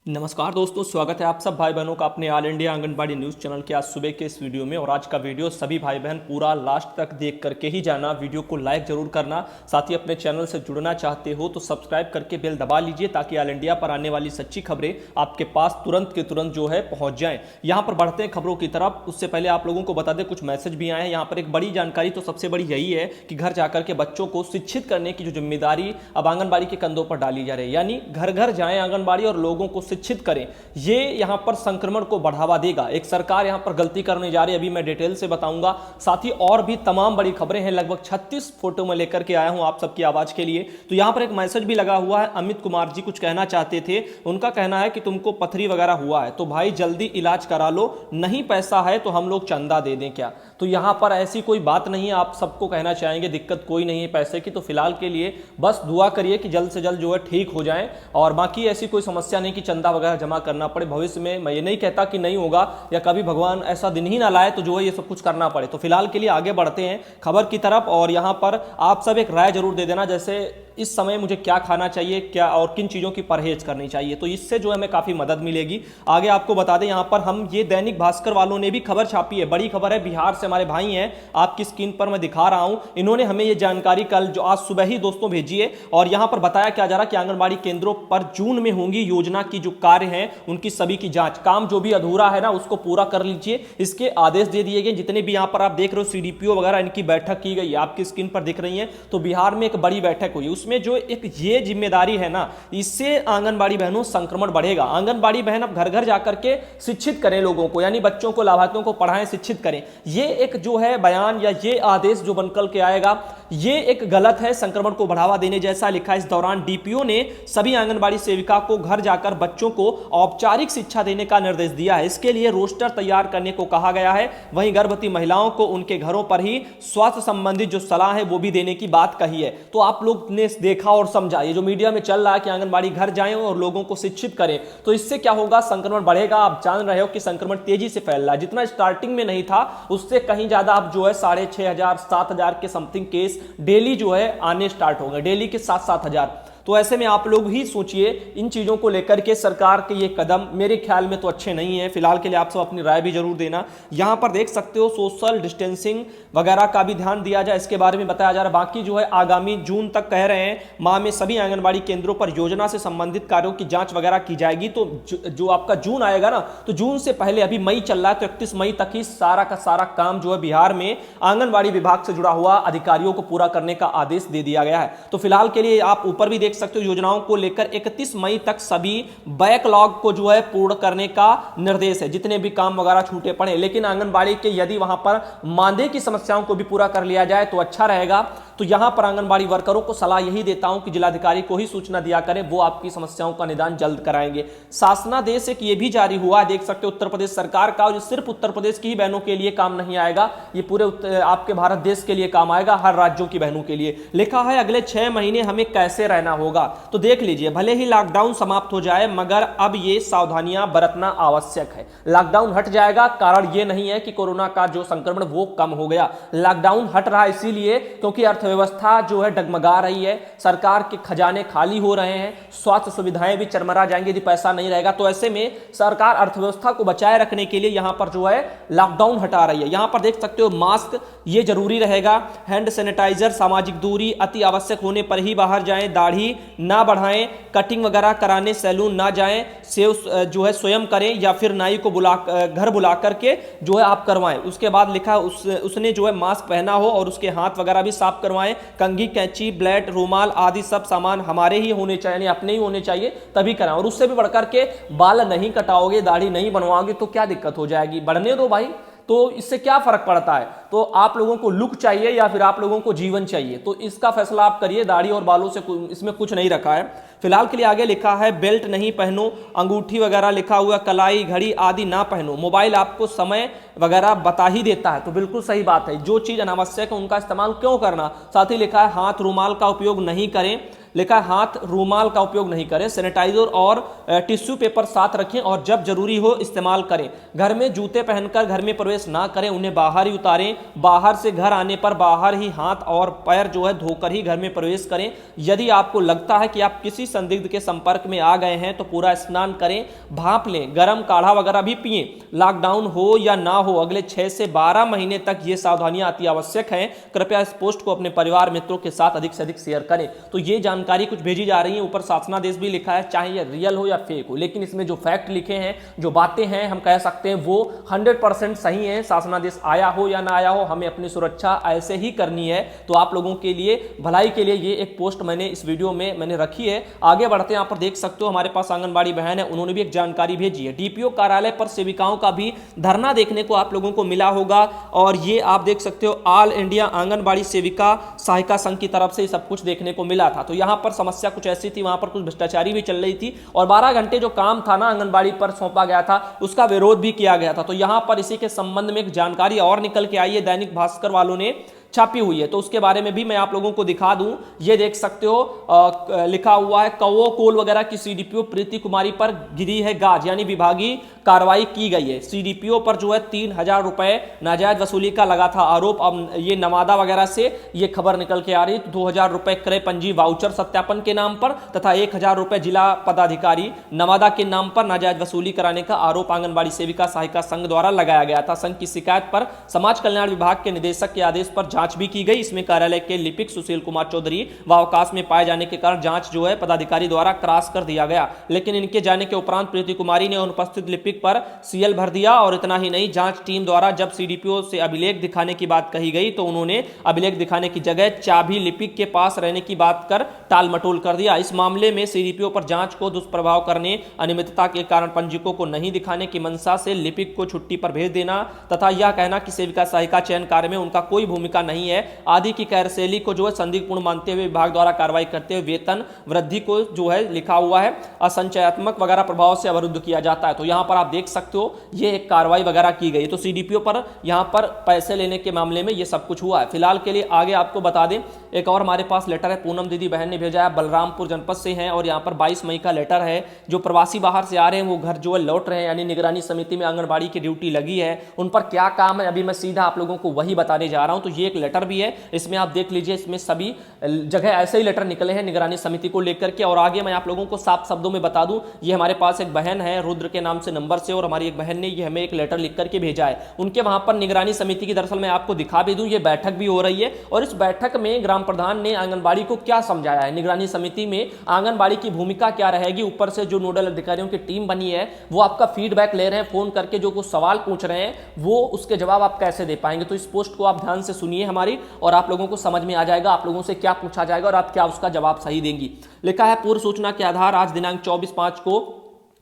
नमस्कार दोस्तों, स्वागत है आप सब भाई बहनों का अपने all India anganwadi news channel के आज सुबह के इस वीडियो में। और आज का वीडियो सभी भाई बहन पूरा लास्ट तक देख करके ही जाना। वीडियो को लाइक जरूर करना, साथ ही अपने चैनल से जुड़ना चाहते हो तो सब्सक्राइब करके बेल दबा लीजिए ताकि ऑल इंडिया पर आने वाली सच्ची खबरें आपके पास तुरंत के तुरंत जो है पहुंच जाएं। यहाँ पर बढ़ते हैं खबरों की तरफ। उससे पहले आप लोगों को बता दें, कुछ मैसेज भी आए हैं। यहाँ पर एक बड़ी जानकारी तो सबसे बड़ी यही है कि घर जाकर के बच्चों को शिक्षित करने की जो जिम्मेदारी अब आंगनबाड़ी के कंधों पर डाली जा रही है, यानी घर घर जाएं आंगनबाड़ी और लोगों को शिक्षित करें। ये यहां पर संक्रमण को बढ़ावा देगा। एक सरकार यहां पर गलती करने जा रही है, अभी मैं डिटेल से बताऊंगा। साथ ही और भी तमाम बड़ी खबरें हैं, लगभग 36 फोटो में लेकर के आया हूं आप सबकी आवाज के लिए। तो यहां पर एक मैसेज भी लगा हुआ है। अमित कुमार जी कुछ कहना चाहते थे। उनका कहना है कि तुमको पथरी वगैरह हुआ है तो भाई जल्दी इलाज करा लो, नहीं पैसा है तो हम लोग चंदा दे दें क्या। तो यहां पर ऐसी कोई बात नहीं है, आप सबको कहना चाहेंगे दिक्कत कोई नहीं है पैसे की। तो फिलहाल के लिए बस दुआ करिए कि जल्द से जल्द जो है ठीक हो जाए। और बाकी ऐसी कोई समस्या नहीं कि चंदा वगैरह जमा करना पड़े भविष्य में। मैं ये नहीं कहता कि नहीं होगा या कभी भगवान ऐसा दिन ही ना लाए तो जो है ये सब कुछ करना पड़े। तो फिलहाल के लिए आगे बढ़ते हैं खबर की तरफ। और यहां पर आप सब एक राय जरूर दे देना, जैसे इस समय मुझे क्या खाना चाहिए, क्या और किन चीज़ों की परहेज करनी चाहिए, तो इससे जो है हमें काफ़ी मदद मिलेगी। आगे आपको बता दें, यहाँ पर हम ये दैनिक भास्कर वालों ने भी खबर छापी है, बड़ी खबर है। बिहार से हमारे भाई हैं, आपकी स्क्रीन पर मैं दिखा रहा हूँ। इन्होंने हमें ये जानकारी कल जो आज सुबह ही दोस्तों भेजी है। और यहाँ पर बताया क्या जा रहा है कि आंगनबाड़ी केंद्रों पर जून में होंगी योजना की जो कार्य हैं उनकी सभी की जाँच। काम जो भी अधूरा है ना उसको पूरा कर लीजिए, इसके आदेश दे दिए गए। जितने भी यहाँ पर आप देख रहे हो सीडीपीओ वगैरह, इनकी बैठक की गई, आपकी स्क्रीन पर दिख रही है। तो बिहार में एक बड़ी बैठक हुई, उसमें जो एक ये जिम्मेदारी है ना, इससे आंगनबाड़ी बहनों संक्रमण बढ़ेगा। आंगनबाड़ी बहन अब घर घर जाकर के शिक्षित करें लोगों को, यानी बच्चों को, लाभार्थियों को पढ़ाएं, शिक्षित करें। ये एक जो है बयान या ये आदेश जो बनकर के आएगा, ये एक गलत है, संक्रमण को बढ़ावा देने जैसा लिखा है। इस दौरान डीपीओ ने सभी आंगनबाड़ी सेविका को घर जाकर बच्चों को औपचारिक शिक्षा देने का निर्देश दिया है। इसके लिए रोस्टर तैयार करने को कहा गया है। वहीं गर्भवती महिलाओं को उनके घरों पर ही स्वास्थ्य संबंधित जो सलाह है वो भी देने की बात कही है। तो आप लोग ने देखा और समझा, ये जो मीडिया में चल रहा है कि आंगनबाड़ी घर जाएं और लोगों को शिक्षित करें, तो इससे क्या होगा, संक्रमण बढ़ेगा। आप जान रहे हो कि संक्रमण तेजी से फैल रहा है, जितना स्टार्टिंग में नहीं था उससे कहीं ज्यादा अब जो है 6,500 7,000 के समथिंग केस डेली जो है आने स्टार्ट हो गए, डेली के 7,000-7,000। तो ऐसे में आप लोग ही सोचिए, इन चीज़ों को लेकर के सरकार के ये कदम मेरे ख्याल में तो अच्छे नहीं है। फिलहाल के लिए आप सब अपनी राय भी जरूर देना। यहाँ पर देख सकते हो सोशल डिस्टेंसिंग वगैरह का भी ध्यान दिया जाए, इसके बारे में बताया जा रहा है। बाकी जो है आगामी जून तक कह रहे हैं माह में सभी आंगनबाड़ी केंद्रों पर योजना से संबंधित कार्यों की जाँच वगैरह की जाएगी। तो जो आपका जून आएगा ना, तो जून से पहले, अभी मई चल रहा है, तो 31 मई तक ही सारा का सारा काम जो है बिहार में आंगनबाड़ी विभाग से जुड़ा हुआ अधिकारियों को पूरा करने का आदेश दे दिया गया है। तो फिलहाल के लिए आप ऊपर भी देख सकते हो, योजनाओं को लेकर 31 मई तक सभी बैकलॉग को जो है पूर्ण करने का निर्देश है, जितने भी काम वगैरह छूटे पड़े। लेकिन आंगनबाड़ी के यदि वहां पर मानदेय की समस्याओं को भी पूरा कर लिया जाए तो अच्छा रहेगा। तो यहां पर आंगनबाड़ी वर्करों को सलाह यही देता हूं कि जिलाधिकारी को ही सूचना दिया करें, वो आपकी समस्याओं का निदान जल्द कराएंगे। शासनादेश एक ये भी जारी हुआ, देख सकते हो, उत्तर प्रदेश सरकार का। और ये सिर्फ उत्तर प्रदेश की ही बहनों के लिए काम नहीं आएगा, ये पूरे आपके भारत देश के लिए काम आएगा, हर राज्यों की बहनों के लिए। लिखा है अगले 6 महीने हमें कैसे रहना होगा। तो देख लीजिए, भले ही लॉकडाउन समाप्त हो जाए मगर अब ये सावधानियां बरतना आवश्यक है। लॉकडाउन हट जाएगा, कारण ये नहीं है कि कोरोना का जो संक्रमण वो कम हो गया। लॉकडाउन हट रहा है इसीलिए क्योंकि अर्थव्यवस्था जो है डगमगा रही है, सरकार के खजाने खाली हो रहे हैं, स्वास्थ्य सुविधाएं भी चरमरा जाएंगी यदि पैसा नहीं रहेगा। तो ऐसे में सरकार अर्थव्यवस्था को बचाए रखने के लिए यहां पर जो है लॉकडाउन हटा रही है। यहां पर देख सकते हो मास्क ये जरूरी रहेगा, हैंड सैनिटाइजर, सामाजिक दूरी, अति आवश्यक होने पर ही बाहर जाएं, दाढ़ी ना बढ़ाएं, कटिंग वगैरह कराने सैलून ना जाएं, सेव जो है स्वयं करें या फिर नाई को घर बुला करके जो है आप करवाएं। उसके बाद लिखा उसने जो है मास्क पहना हो और उसके हाथ वगैरह भी साफ करवाएं। कंघी, कैंची, ब्लेड, रूमाल आदि सब सामान हमारे ही होने चाहिए, अपने ही होने चाहिए, तभी कराएं। और उससे भी बढ़कर के बाल नहीं कटाओगे, दाढ़ी नहीं बनवाओगे तो क्या दिक्कत हो जाएगी, बढ़ने दो भाई। तो इससे क्या फर्क पड़ता है। तो आप लोगों को लुक चाहिए या फिर आप लोगों को जीवन चाहिए, तो इसका फैसला आप करिए। दाढ़ी और बालों से इसमें कुछ नहीं रखा है। फिलहाल के लिए आगे लिखा है बेल्ट नहीं पहनो, अंगूठी वगैरह लिखा हुआ, कलाई, घड़ी आदि ना पहनो, मोबाइल आपको समय वगैरह बता ही देता है। तो बिल्कुल सही बात है, जो चीज अनावश्यक है उनका इस्तेमाल क्यों करना। साथ ही लिखा है हाथ रुमाल का उपयोग नहीं करें, लिखा है हाथ रूमाल का उपयोग नहीं करें, सैनिटाइजर और टिश्यू पेपर साथ रखें और जब जरूरी हो इस्तेमाल करें। घर में जूते पहनकर घर में प्रवेश ना करें, उन्हें बाहर ही उतारें। बाहर से घर आने पर बाहर ही हाथ और पैर जो है धोकर ही घर में प्रवेश करें। यदि आपको लगता है कि आप किसी संदिग्ध के संपर्क में आ गए हैं तो पूरा स्नान करें, भाप लें, गर्म काढ़ा वगैरह भी पिएं। लॉकडाउन हो या ना हो, अगले 6 से 12 महीने तक ये सावधानियां अति आवश्यक हैं। कृपया इस पोस्ट को अपने परिवार मित्रों के साथ अधिक से अधिक शेयर करें। तो ये जानकारी कुछ भेजी जा रही है, ऊपर शासनादेश भी लिखा है, चाहे ये रियल हो या फेक हो, लेकिन इसमें जो फैक्ट लिखे हैं, जो बातें हैं, हम कह सकते हैं वो 100% सही है। शासनादेश आया हो या ना आया हो, हमें अपनी सुरक्षा ऐसे ही करनी है। तो आप लोगों के लिए भलाई के लिए ये एक पोस्ट मैंने इस वीडियो में मैंने रखी है। आगे बढ़ते हैं, यहाँ पर देख सकते हो हमारे पास आंगनबाड़ी बहन है, उन्होंने भी एक जानकारी भेजी है। डीपीओ कार्यालय पर सेविकाओं का भी धरना देखने को आप लोगों को मिला होगा और ये आप देख सकते हो ऑल इंडिया आंगनबाड़ी सेविका सहायिका संघ की तरफ से सब कुछ देखने को मिला था। तो यहां पर समस्या कुछ ऐसी थी, वहां पर कुछ भ्रष्टाचारी भी चल रही थी और 12 घंटे जो काम था ना आंगनबाड़ी पर सौंपा गया था उसका विरोध भी किया गया था। तो यहां पर इसी के संबंध में एक जानकारी और निकल के आई है, दैनिक भास्कर वालों ने छापी हुई है, तो उसके बारे में भी मैं आप लोगों को दिखा दूं। ये देख सकते हो लिखा हुआ है कौओ कोल वगैरह की सीडीपीओ प्रीति कुमारी पर गिरी है गाज, यानी विभागीय कार्रवाई की गई है। सीडीपीओ पर जो है 3000 रुपए नाजायज वसूली का लगा था आरोप। अब ये नवादा वगैरह से ये खबर निकल के आ रही, 2000 रुपए क्रय पंजी वाउचर सत्यापन के नाम पर तथा 1000 रुपए जिला पदाधिकारी नवादा के नाम पर नाजायज वसूली कराने का आरोप आंगनबाड़ी सेविका सहायिका संघ द्वारा लगाया गया था। संघ की शिकायत पर समाज कल्याण विभाग के निदेशक के आदेश पर जांच भी की गई। इसमें कार्यालय के लिपिक सुशील कुमार चौधरी व अवकाश में पाए जाने के कारण जांच जो है पदाधिकारी द्वारा क्रॉस कर दिया गया, लेकिन इनके जाने के उपरांत प्रीति कुमारी ने अनुपस्थित लिपिक पर सीएल भर दिया। और इतना ही नहीं, जांच टीम द्वारा जब सीडीपीओ से अभिलेख दिखाने की बात कही गई तो उन्होंने अभिलेख दिखाने की जगह चाबी लिपिक के पास रहने की बात कर टाल मटोल कर दिया। इस मामले में सीडीपीओ पर जांच को दुष्प्रभाव करने, अनियमितता के कारण पंजीकों को नहीं दिखाने की मंशा से लिपिक को छुट्टी पर भेज देना तथा यह कहना कि सेविका सहायिका चयन कार्य में उनका कोई भूमिका नहीं है आदि की कार्यशैली को जो है संदिग्धपूर्ण मानते हुए विभाग द्वारा कार्रवाई करते हुए वेतन वृद्धि को जो है लिखा हुआ है असंचयात्मक वगैरह प्रभाव से अवरुद्ध किया जाता है। तो यहां पर आप देख सकते हो ये एक कार्रवाई वगैरह की गई। तो सीडीपीओ पर यहां पर पैसे लेने के मामले में ये सब कुछ हुआ है। फिलहाल के लिए आगे आपको बता दें, एक और हमारे पास लेटर है, पूनम दीदी बहन ने भेजा है, बलरामपुर जनपद से है और यहाँ पर 22 मई का लेटर है। जो प्रवासी बाहर से आ रहे हैं वो घर जो है लौट रहे हैं, यानी निगरानी समिति में आंगनबाड़ी की ड्यूटी लगी है, उन पर क्या काम है अभी मैं सीधा आप लोगों को वही बताने जा रहा हूं। तो ये एक लेटर भी है, इसमें आप देख लीजिए, इसमें सभी जगह ऐसे ही लेटर निकले हैं निगरानी समिति को लेकर के। और आगे मैं आप लोगों को साफ शब्दों में बता दूं, ये हमारे पास एक बहन है रुद्र के नाम से नंबर से, और हमारी एक बहन ने ये हमें एक लेटर लिख करके भेजा है। उनके वहां पर निगरानी समिति की, दरअसल मैं आपको दिखा भी दूं, ये बैठक भी हो रही है और इस बैठक में ग्राम प्रधान ने आंगनबाड़ी को क्या समझाया है, निगरानी समिति में आंगनबाड़ी की भूमिका क्या रहेगी, ऊपर से जो नोडल अधिकारियों की टीम बनी है वो आपका फीडबैक ले रहे हैं, फोन करके जो कुछ सवाल पूछ रहे हैं वो उसके जवाब आप कैसे दे पाएंगे। तो इस पोस्ट को आप ध्यान से सुनिए हमारी, और आप लोगों को समझ में आ जाएगा आप लोगों से क्या पूछा जाएगा और आप क्या उसका जवाब सही देंगी। लिखा है पूर्व सूचना के आधार आज दिनांक 24/5 को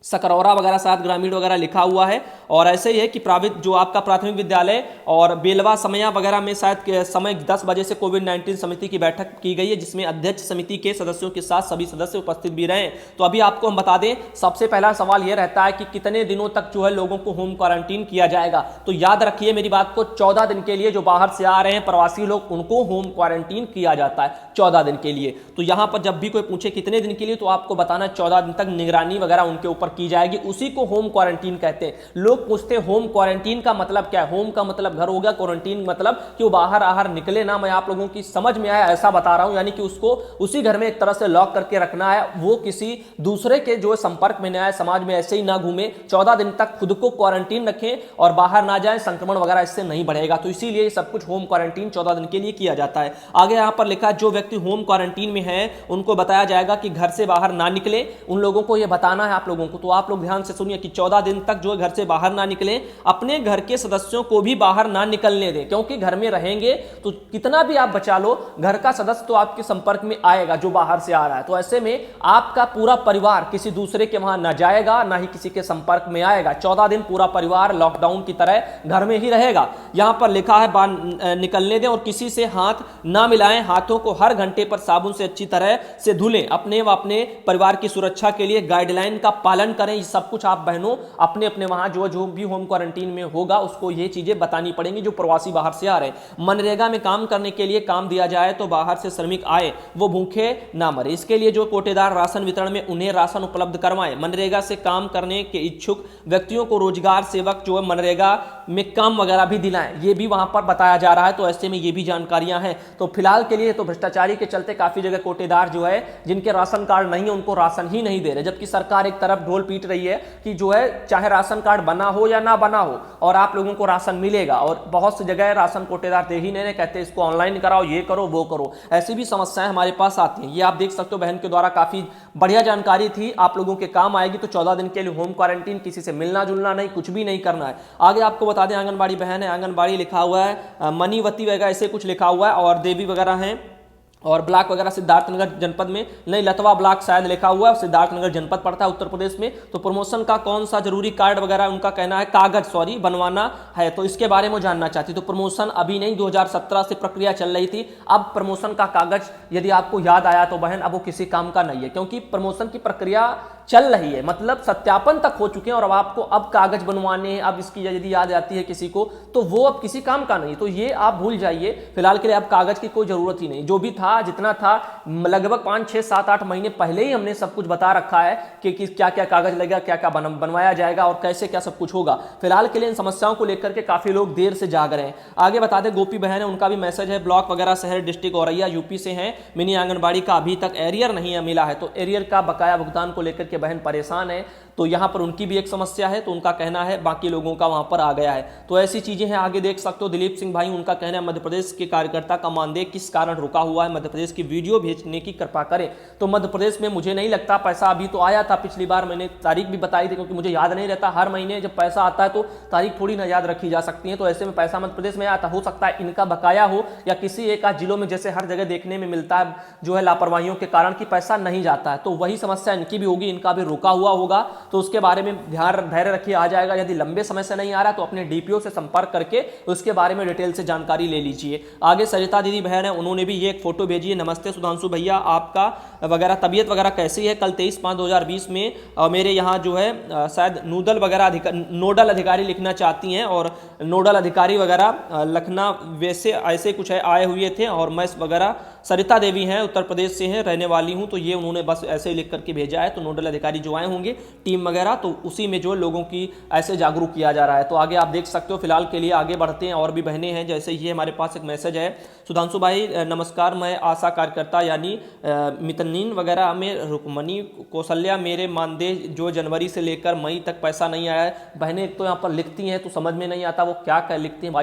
सकरौरा वगैरह साथ ग्रामीण वगैरह लिखा हुआ है। और ऐसे ही है कि जो आपका प्राथमिक विद्यालय और बेलवा समया वगैरह में शायद समय 10 बजे से कोविड-19 समिति की बैठक की गई है, जिसमें अध्यक्ष समिति के सदस्यों के साथ सभी सदस्य उपस्थित भी रहे। तो अभी आपको हम बता दें, सबसे पहला सवाल यह रहता है कि कितने दिनों तक जो है लोगों को होम क्वारंटीन किया जाएगा। तो याद रखिए मेरी बात को, 14 दिन के लिए जो बाहर से आ रहे हैं प्रवासी लोग, उनको होम क्वारंटीन किया जाता है 14 दिन के लिए। तो यहां पर जब भी कोई पूछे कितने दिन के लिए, तो आपको बताना 14 दिन तक निगरानी वगैरह उनके ऊपर की जाएगी, उसी को होम क्वारंटीन कहते हैं। लोग पूछते हैं होम क्वारंटीन का मतलब क्या है। होम का मतलब घर हो गया, क्वारंटीन मतलब कि वो बाहर निकले ना। मैं आप लोगों की समझ में आया ऐसा बता रहा हूं, यानी कि उसको उसी घर में एक तरह से लॉक करके रखना है, वो किसी दूसरे के जो संपर्क में न आए, समाज में ऐसे ही ना घूमे, 14 दिन तक खुद को क्वारंटीन रखें और बाहर ना जाए, संक्रमण वगैरह इससे नहीं बढ़ेगा। तो इसीलिए सब कुछ होम क्वारंटीन 14 दिन के लिए किया जाता है। आगे यहां पर लिखा है जो व्यक्ति होम क्वारंटीन में है उनको बताया जाएगा कि घर से बाहर ना निकले, उन लोगों को यह बताना है आप लोगों को। तो आप लोग ध्यान से सुनिए कि 14 दिन तक जो घर से बाहर ना निकले, अपने घर के सदस्यों को भी बाहर ना निकलने दें, क्योंकि घर में रहेंगे तो कितना भी आप बचा लो, घर का सदस्य तो आपके संपर्क में आएगा जो बाहर से आ रहा है। तो ऐसे में आपका पूरा परिवार किसी दूसरे के वहां ना जाएगा, ना ही किसी के संपर्क में आएगा। 14 दिन पूरा परिवार लॉकडाउन की तरह घर में ही रहेगा। यहां पर लिखा है निकलने दें और किसी से हाथ ना मिलाएं, हाथों को हर घंटे पर साबुन से अच्छी तरह से धुलें, अपने व अपने परिवार की सुरक्षा के लिए गाइडलाइन का पालन करें, ये सब कुछ आप बहनों अपने अपने वहां जो भी होम क्वारंटीन में होगा उसको ये चीजें बतानी पड़ेंगी। जो प्रवासी बाहर से आ रहे हैं, मनरेगा में काम करने के लिए काम दिया जाए तो बाहर से श्रमिक आए वो भूखे ना मरे, इसके लिए जो कोटेदार राशन वितरण में उन्हें राशन उपलब्ध करवाएं। मनरेगा से काम करने के इच्छुक व्यक्तियों को रोजगार सेवक जो है मनरेगा में काम वगैरह भी दिलाएं, ये भी वहां पर बताया जा रहा है। तो ऐसे में ये भी जानकारियां हैं। तो फिलहाल के लिए तो भ्रष्टाचारी के चलते काफी जगह कोटेदार जो है जिनके राशन कार्ड नहीं है उनको राशन ही नहीं दे रहे, जबकि सरकार एक तरफ ढोल पीट रही है कि जो है चाहे राशन कार्ड बना हो या ना बना हो और आप लोगों को राशन मिलेगा, और बहुत सी जगह राशन कोटेदार दे ही नहीं, कहते इसको ऑनलाइन कराओ, ये करो वो करो। ऐसी भी समस्याएं हमारे पास आती हैं। ये आप देख सकते हो बहन के द्वारा काफी बढ़िया जानकारी थी, आप लोगों के काम आएगी। तो 14 दिन के लिए होम क्वारंटीन, किसी से मिलना जुलना नहीं, कुछ भी नहीं करना है। आगे आपको बता दें आंगनबाड़ी बहन है, आंगनबाड़ी लिखा हुआ है, मनीवती वगैरह ऐसे कुछ लिखा हुआ है, और देवी वगैरह हैं, और ब्लॉक वगैरह सिद्धार्थनगर जनपद में नहीं, लतवा ब्लॉक शायद लिखा हुआ है, सिद्धार्थनगर जनपद पड़ता है उत्तर प्रदेश में। तो प्रमोशन का कौन सा जरूरी कार्ड वगैरह उनका कहना है कागज बनवाना है, तो इसके बारे में जानना चाहती। तो प्रमोशन अभी नहीं, 2017 से प्रक्रिया चल रही थी। अब प्रमोशन का कागज यदि आपको याद आया तो बहन अब वो किसी काम का नहीं है, क्योंकि प्रमोशन की प्रक्रिया चल रही है, मतलब सत्यापन तक हो चुके हैं, और अब आपको अब कागज बनवाने हैं। अब इसकी यदि याद आती है किसी को तो वो अब किसी काम का नहीं, तो ये आप भूल जाइए। फिलहाल के लिए अब कागज की कोई जरूरत ही नहीं, जो भी था जितना था लगभग 5, 6, 7, 8 महीने पहले ही हमने सब कुछ बता रखा है कि क्या क्या कागज लगेगा, क्या क्या बनवाया जाएगा और कैसे क्या सब कुछ होगा। फिलहाल के लिए इन समस्याओं को लेकर के काफी लोग देर से जाग रहे हैं। आगे बता दें गोपी बहन है, उनका भी मैसेज है, ब्लॉक वगैरह शहर डिस्ट्रिक्ट औरैया यूपी से हैं, मिनी आंगनबाड़ी का अभी तक एरियर नहीं मिला है। तो एरियर का बकाया भुगतान को लेकर के बहन परेशान है, तो यहां पर उनकी भी एक समस्या है। तो उनका कहना है बाकी लोगों का वहां पर आ गया है। तो ऐसी चीजें हैं। आगे देख सकते हो दिलीप सिंह भाई, उनका कहना है मध्य प्रदेश के कार्यकर्ता का मानदेय किस कारण रुका हुआ है, मध्य प्रदेश की वीडियो भेजने की कृपा करें। तो मध्य प्रदेश में मुझे नहीं लगता पैसा अभी तो आया था, पिछली बार मैंने तारीख भी बताई थी, क्योंकि मुझे याद नहीं रहता, हर महीने जब पैसा आता है तो तारीख थोड़ी ना याद रखी जा सकती है। तो ऐसे में पैसा मध्य प्रदेश में आता, हो सकता है इनका बकाया हो, या किसी एक आध जिलों में जैसे हर जगह देखने में मिलता है जो है लापरवाहियों के कारण कि पैसा नहीं जाता है, तो वही समस्या इनकी भी होगी, इनका भी रुका हुआ होगा। तो उसके बारे में ध्यान धैर्य रखिए, आ जाएगा। यदि लंबे समय से नहीं आ रहा तो अपने डीपीओ से संपर्क करके उसके बारे में डिटेल से जानकारी ले लीजिए। आगे सरिता दीदी बहन है, उन्होंने भी ये एक फोटो भेजी है। नमस्ते सुधांशु भैया, आपका वगैरह तबीयत वगैरह कैसी है? कल 23/5/2020 में मेरे यहाँ जो है शायद नोडल अधिकारी लिखना चाहती हैं, और नोडल अधिकारी वगैरह लिखना वैसे ऐसे कुछ है आए हुए थे, और मैं वगैरह सरिता देवी हैं, उत्तर प्रदेश से हैं, रहने वाली हूं। तो ये उन्होंने बस ऐसे ही लिख करके भेजा है। तो नोडल अधिकारी जो आए होंगे टीम वगैरह, तो उसी में जो लोगों की ऐसे जागरूक किया जा रहा है। तो आगे आप देख सकते हो। फिलहाल के लिए आगे बढ़ते हैं, और भी बहनें हैं, जैसे ये हमारे पास एक मैसेज है, सुधांशु भाई नमस्कार, मैं आशा कार्यकर्ता यानी मितनीन वगैरह में रुकमणी कौशल्या, मेरे मानदेय जो जनवरी से लेकर मई तक पैसा नहीं आया है। बहनें एक तो यहाँ पर लिखती हैं तो समझ में नहीं आता वो क्या क्या लिखती हैं,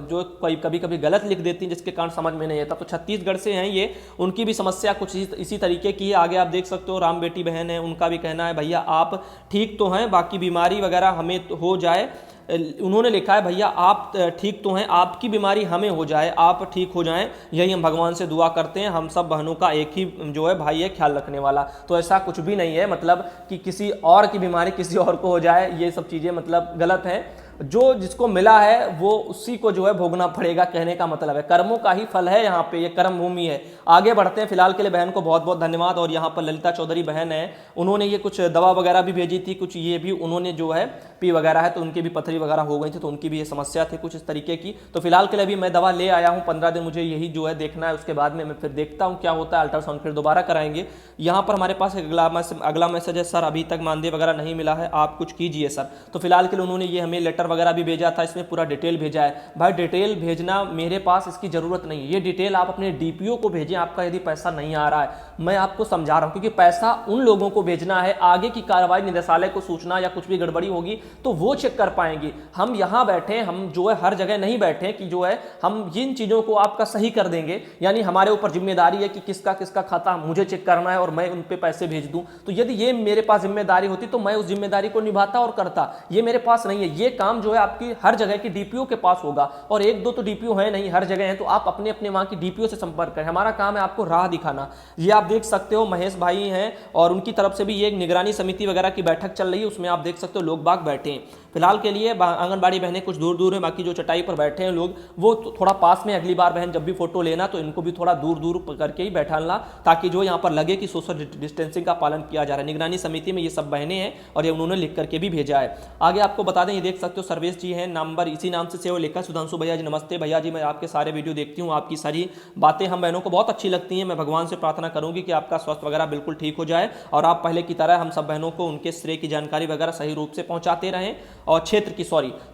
जो कभी कभी गलत लिख देती हैं जिसके कारण समझ में नहीं आता। तो छत्तीसगढ़ से हैं ये, उनकी भी समस्या कुछ इसी तरीके की है। आगे आप देख सकते हो राम बेटी बहन है, उनका भी कहना है भैया आप ठीक तो हैं, बाकी बीमारी वगैरह हमें हो जाए। उन्होंने लिखा है भैया आप ठीक तो हैं, आपकी बीमारी हमें हो जाए, आप ठीक हो जाएं, यही हम भगवान से दुआ करते हैं। हम सब बहनों का एक ही जो है भाई है ख्याल रखने वाला। तो ऐसा कुछ भी नहीं है, मतलब कि किसी और की बीमारी किसी और को हो जाए, ये सब चीज़ें मतलब गलत है। जो जिसको मिला है वो उसी को जो है भोगना पड़ेगा, कहने का मतलब है कर्मों का ही फल है, यहाँ पे ये कर्म भूमि है। आगे बढ़ते हैं। फिलहाल के लिए बहन को बहुत बहुत धन्यवाद। और यहाँ पर ललिता चौधरी बहन है, उन्होंने ये कुछ दवा वगैरह भी भेजी थी, कुछ ये भी उन्होंने जो है पी वगैरह है, तो उनकी भी पथरी वगैरह हो गई थी, तो उनकी भी ये समस्या थी कुछ इस तरीके की। तो फिलहाल के लिए भी मैं दवा ले आया हूँ, 15 दिन मुझे यही जो है देखना है, उसके बाद में मैं फिर देखता हूँ क्या होता है, अल्ट्रासाउंड फिर दोबारा कराएंगे। यहाँ पर हमारे पास अगला मैसेज है, सर अभी तक मानदेय वगैरह नहीं मिला है, आप कुछ कीजिए सर। तो फिलहाल के लिए उन्होंने ये हमें लेटर वगैरह भी भेजा था, इसमें पूरा डिटेल भेजा है। भाई डिटेल भेजना मेरे पास इसकी जरूरत नहीं है, ये डिटेल आप अपने डीपीओ को भेजें। आपका यदि पैसा नहीं आ रहा है, मैं आपको समझा रहा हूं, क्योंकि पैसा उन लोगों को भेजना है, आगे की कार्रवाई निदेशालय को सूचना या कुछ भी गड़बड़ी होगी तो वो चेक कर पाएंगे। हम यहां बैठे, हम जो है हर जगह नहीं बैठे कि जो है हम जिन चीजों को आपका सही कर देंगे, यानी हमारे ऊपर जिम्मेदारी है कि किसका किसका खाता मुझे चेक करना है और मैं उन पे पैसे भेज दूं। तो यदि ये मेरे पास जिम्मेदारी होती तो मैं उस जिम्मेदारी को निभाता और करता, ये मेरे पास नहीं है। ये काम काम जो है आपकी हर जगह की डीपीओ के पास होगा, और एक दो तो डीपीओ है नहीं, हर जगह है, तो आप अपने अपने वहां की डीपीओ से संपर्क करें। हमारा काम है आपको राह दिखाना। ये आप देख सकते हो महेश भाई हैं, और उनकी तरफ से भी ये निगरानी समिति वगैरह की बैठक चल रही है, उसमें आप देख सकते हो लोग बाग बैठे हैं। फिलहाल के लिए आंगनबाड़ी बहनें कुछ दूर दूर है, बाकी जो चटाई पर बैठे हैं लोग वो थोड़ा पास में। अगली बार बहन जब भी फोटो लेना तो इनको भी थोड़ा दूर दूर करके ही बैठाना, ताकि जो यहाँ पर लगे कि सोशल डिस्टेंसिंग का पालन किया जा रहा है। निगरानी समिति में ये सब बहनें हैं और ये उन्होंने लिख करके भी भेजा है। आगे आपको बता दें, ये देख सकते हो सर्वेश जी हैं, नंबर इसी नाम से सेव लिखा। सुधांशु भैया जी नमस्ते भैया जी, मैं आपके सारे वीडियो देखती हूँ, आपकी सारी बातें हम बहनों को बहुत अच्छी लगती हैं। मैं भगवान से प्रार्थना करूंगी कि आपका स्वास्थ्य वगैरह बिल्कुल ठीक हो जाए और आप पहले की तरह हम सब बहनों को उनके श्रेय की जानकारी वगैरह सही रूप से पहुंचाते रहें। और क्षेत्र की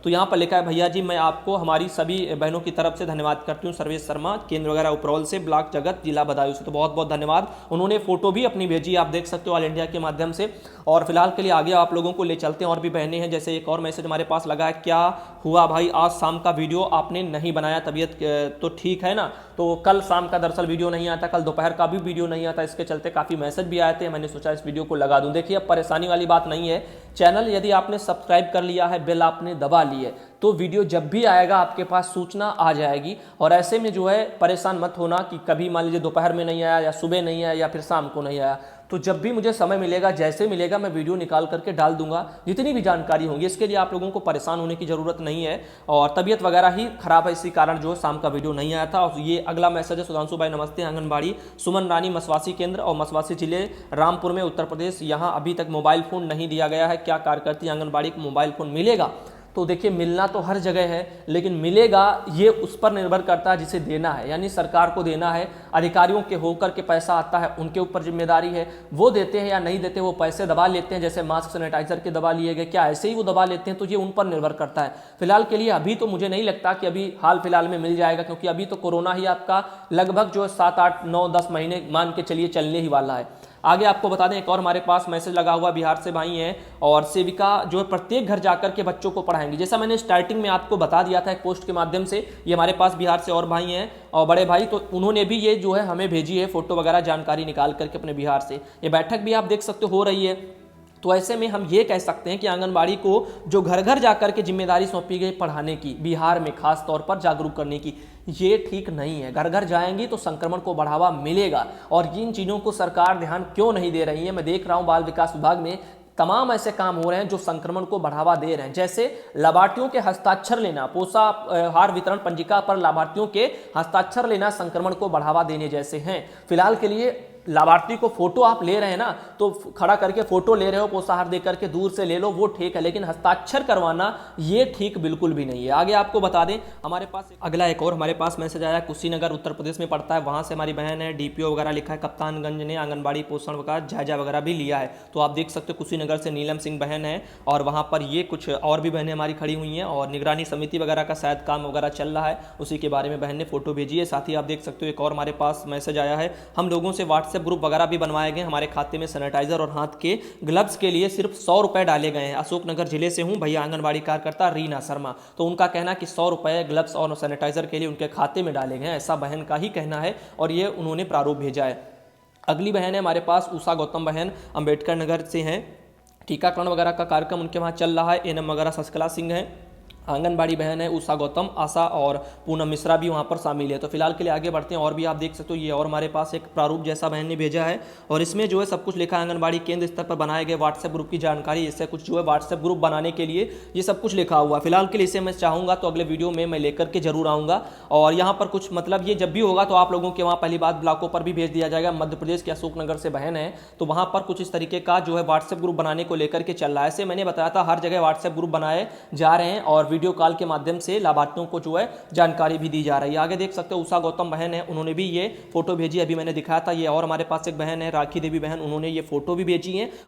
तो यहाँ पर लिखा है, भैया जी मैं आपको हमारी सभी बहनों की तरफ से धन्यवाद करती हूँ। सर्वेश शर्मा, केंद्र वगैरह उपरौल से, ब्लॉक जगत, जिला बदायूं से। तो बहुत बहुत धन्यवाद। उन्होंने फोटो भी अपनी भेजी, आप देख सकते हो, ऑल इंडिया के माध्यम से। और फिलहाल के लिए आगे आप लोगों को ले चलते हैं, और भी बहनें हैं। जैसे एक और मैसेज हमारे पास लगा है, क्या हुआ भाई आज शाम का वीडियो आपने नहीं बनाया, तबीयत तो ठीक है ना? तो कल शाम का दरअसल वीडियो नहीं आता, कल दोपहर का भी वीडियो नहीं आता, इसके चलते काफ़ी मैसेज भी आए थे। मैंने सोचा इस वीडियो को लगा दूं। देखिए अब परेशानी वाली बात नहीं है, चैनल यदि आपने सब्सक्राइब कर लिया है, बेल आपने दबा ली है, तो वीडियो जब भी आएगा आपके पास सूचना आ जाएगी। और ऐसे में जो है परेशान मत होना कि कभी मान लीजिए दोपहर में नहीं आया, या सुबह नहीं आया, या फिर शाम को नहीं आया। तो जब भी मुझे समय मिलेगा, जैसे मिलेगा, मैं वीडियो निकाल करके डाल दूंगा, जितनी भी जानकारी होगी। इसके लिए आप लोगों को परेशान होने की जरूरत नहीं है। और तबीयत वगैरह ही खराब है, इसी कारण जो शाम का वीडियो नहीं आया था। और ये अगला मैसेज है, सुधांशु भाई नमस्ते, आंगनबाड़ी सुमन रानी मसवासी केंद्र और मसवासी जिले रामपुर में उत्तर प्रदेश, यहाँ अभी तक मोबाइल फोन नहीं दिया गया है, क्या कार्यकर्ती आंगनबाड़ी को मोबाइल फोन मिलेगा? तो देखिए मिलना तो हर जगह है, लेकिन मिलेगा ये उस पर निर्भर करता है जिसे देना है, यानी सरकार को देना है। अधिकारियों के होकर के पैसा आता है, उनके ऊपर जिम्मेदारी है, वो देते हैं या नहीं देते। वो पैसे दबा लेते हैं, जैसे मास्क सैनिटाइजर के दबा लिए गए, क्या ऐसे ही वो दबा लेते हैं? तो ये उन पर निर्भर करता है। फिलहाल के लिए अभी तो मुझे नहीं लगता कि अभी हाल फिलहाल में मिल जाएगा, क्योंकि अभी तो कोरोना ही आपका लगभग जो 7, 8, 9, 10 महीने मान के चलिए चलने ही वाला है। आगे आपको बता दें, एक और हमारे पास मैसेज लगा हुआ बिहार से भाई हैं, और सेविका जो है प्रत्येक घर जाकर के बच्चों को पढ़ाएंगी। जैसा मैंने स्टार्टिंग में आपको बता दिया था एक पोस्ट के माध्यम से, ये हमारे पास बिहार से और भाई हैं और बड़े भाई, तो उन्होंने भी ये जो है हमें भेजी है फोटो वगैरह जानकारी निकाल करके अपने बिहार से। ये बैठक भी आप देख सकते हो रही है। तो ऐसे में हम ये कह सकते हैं कि आंगनबाड़ी को जो घर घर जाकर के जिम्मेदारी सौंपी गई पढ़ाने की, बिहार में खास तौर पर जागरूक करने की, ये ठीक नहीं है। घर घर जाएंगी तो संक्रमण को बढ़ावा मिलेगा, और जिन चीज़ों को सरकार ध्यान क्यों नहीं दे रही है, मैं देख रहा हूँ बाल विकास विभाग में तमाम ऐसे काम हो रहे हैं जो संक्रमण को बढ़ावा दे रहे हैं। जैसे लाभार्थियों के हस्ताक्षर लेना, पोषाहार वितरण पंजिका पर लाभार्थियों के हस्ताक्षर लेना संक्रमण को बढ़ावा देने जैसे हैं। फिलहाल के लिए लाभार्थी को फोटो आप ले रहे हैं ना, तो खड़ा करके फोटो ले रहे हो, पोषाहार दे करके दूर से ले लो, वो ठीक है, लेकिन हस्ताक्षर करवाना ये ठीक बिल्कुल भी नहीं है। आगे आपको बता दें, हमारे पास अगला एक और हमारे पास मैसेज आया, कुशीनगर उत्तर प्रदेश में पड़ता है, वहां से हमारी बहन है, डीपीओ वगैरह लिखा है, कप्तानगंज ने आंगनबाड़ी पोषण का जायजा वगैरह भी लिया है। तो आप देख सकते हो कुशीनगर से नीलम सिंह बहन है, और वहां पर ये कुछ और भी बहनें हमारी खड़ी हुई हैं, और निगरानी समिति वगैरह का शायद काम वगैरह चल रहा है, उसी के बारे में बहन ने फोटो भेजी है। साथ ही आप देख सकते हो एक और हमारे पास मैसेज आया है, हम लोगों से व्हाट्सएप ग्रुप वगैरह भी बनवाए गए, हमारे खाते में सैनिटाइजर और हाथ के ग्लव्स के लिए सिर्फ 100 रुपए डाले गए हैं। अशोकनगर जिले से हूं भैया, आंगनबाड़ी कार्यकर्ता रीना शर्मा। तो उनका कहना कि 100 रुपए ग्लव्स और सैनिटाइजर के लिए उनके खाते में डाले गए हैं, ऐसा बहन का ही कहना है, और ये उन्होंने प्रारूप भेजा है। अगली बहन है हमारे पास उषा गौतम बहन, अंबेडकर नगर से हैं। टीकाकरण वगैरह का कार्यक्रम उनके वहाँ चल रहा है। एनएम वगैरह शशिकला सिंह हैं, आंगनबाड़ी बहन है उषा गौतम, आशा और पूनम मिश्रा भी वहाँ पर शामिल है। तो फिलहाल के लिए आगे बढ़ते हैं, और भी आप देख सकते हो ये और हमारे पास एक प्रारूप जैसा बहन ने भेजा है, और इसमें जो है सब कुछ लिखा है, आंगनबाड़ी केंद्र स्तर पर बनाए गए व्हाट्सएप ग्रुप की जानकारी, इससे कुछ जो है व्हाट्सएप ग्रुप बनाने के लिए ये सब कुछ लिखा हुआ है। फिलहाल के लिए इसे मैं चाहूँगा तो अगले वीडियो में मैं लेकर के जरूर आऊँगा, और यहाँ पर कुछ मतलब ये जब भी होगा तो आप लोगों के वहाँ पहली बात ब्लॉकों पर भी भेज दिया जाएगा। मध्य प्रदेश के अशोकनगर से बहन है, तो वहाँ पर कुछ इस तरीके का जो है व्हाट्सएप ग्रुप बनाने को लेकर के चल रहा है। ऐसे मैंने बताया था हर जगह व्हाट्सएप ग्रुप बनाए जा रहे हैं, और वीडियो कॉल के माध्यम से लाभार्थियों को जो है जानकारी भी दी जा रही है। आगे देख सकते हो उषा गौतम बहन है, उन्होंने भी ये फोटो भेजी, अभी मैंने दिखाया था। ये और हमारे पास एक बहन है राखी देवी बहन, उन्होंने ये फोटो भी भेजी है।